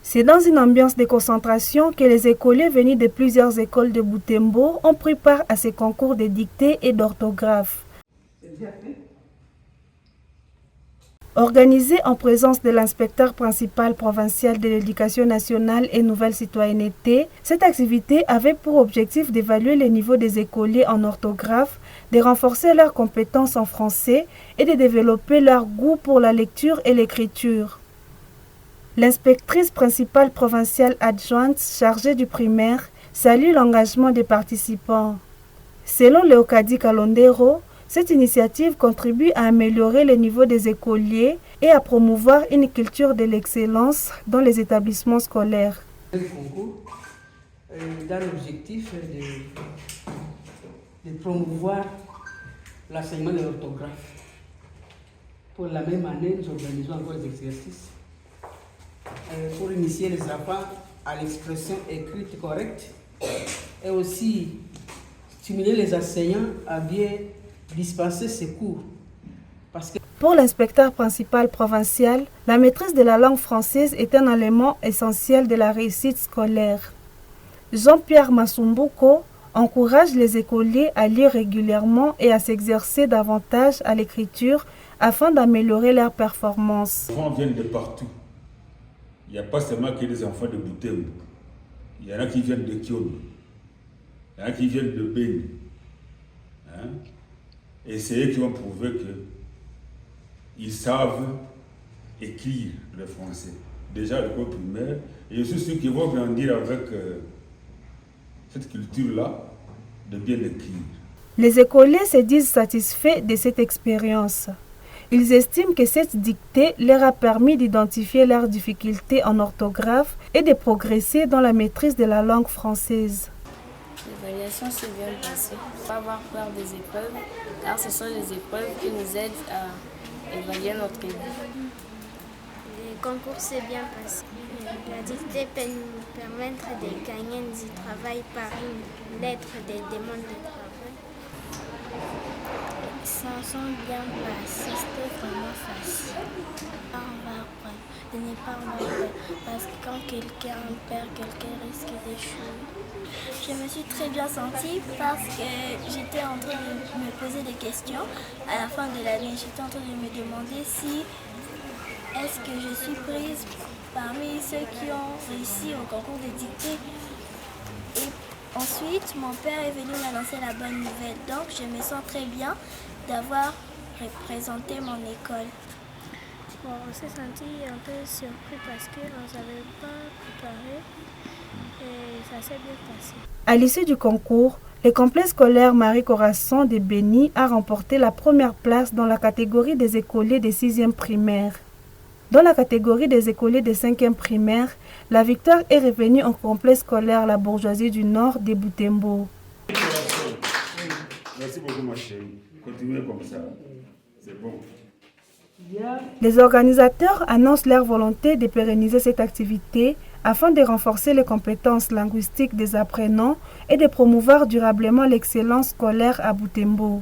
C'est dans une ambiance de concentration que les écoliers venus de plusieurs écoles de Butembo ont pris part à ces concours de dictée et d'orthographe. Organisé en présence de l'inspecteur principal provincial de l'éducation nationale et nouvelle citoyenneté, cette activité avait pour objectif d'évaluer le niveau des écoliers en orthographe, de renforcer leurs compétences en français et de développer leur goût pour la lecture et l'écriture. L'inspectrice principale provinciale adjointe chargée du primaire salue l'engagement des participants. Selon Leocadie Kalondero, cette initiative contribue à améliorer le niveau des écoliers et à promouvoir une culture de l'excellence dans les établissements scolaires. Le concours dans l'objectif de promouvoir l'enseignement de l'orthographe. Pour la même année, nous organisons encore des exercices pour initier les enfants à l'expression écrite correcte et aussi stimuler les enseignants à bien dispenser ces cours. Pour l'inspecteur principal provincial, la maîtrise de la langue française est un élément essentiel de la réussite scolaire. Jean-Pierre Masumbuko encourage les écoliers à lire régulièrement et à s'exercer davantage à l'écriture afin d'améliorer leur performance. Les enfants viennent de partout. Il n'y a pas seulement que les enfants de Butembo. Il y en a qui viennent de Kyoto. Il y en a qui viennent de Beni. Et c'est eux qui vont prouver qu'ils savent écrire le français. Déjà à l'école primaire. Et je suis sûr qu'ils vont grandir avec cette culture-là de bien écrire. Les écoliers se disent satisfaits de cette expérience. Ils estiment que cette dictée leur a permis d'identifier leurs difficultés en orthographe et de progresser dans la maîtrise de la langue française. L'évaluation s'est bien passée. Il ne faut pas avoir peur des épreuves, car ce sont les épreuves qui nous aident à évaluer notre niveau. Le concours s'est bien passé. La dictée peut nous permettre de gagner du travail par une lettre de demande de travail. Ça sent bien passé, c'était vraiment facile. On va apprendre, de ne pas avoir peur, parce que quand quelqu'un perd, quelqu'un risque d'échouer. Je me suis très bien sentie parce que j'étais en train de me poser des questions. À la fin de l'année, j'étais en train de me demander si est-ce que je suis prise parmi ceux qui ont réussi au concours de dictée. Et ensuite, mon père est venu m'annoncer la bonne nouvelle. Donc, je me sens très bien d'avoir représenté mon école. Bon, on s'est senti un peu surpris parce qu'on ne s'avait pas préparé et ça s'est bien passé. À l'issue du concours, le complexe scolaire Marie Corazon de Beni a remporté la première place dans la catégorie des écoliers de 6e primaire. Dans la catégorie des écoliers de 5e primaire, la victoire est revenue au complexe scolaire La Bourgeoisie du Nord de Butembo. Merci beaucoup ma chérie. Continuez comme ça. C'est bon. Les organisateurs annoncent leur volonté de pérenniser cette activité afin de renforcer les compétences linguistiques des apprenants et de promouvoir durablement l'excellence scolaire à Butembo.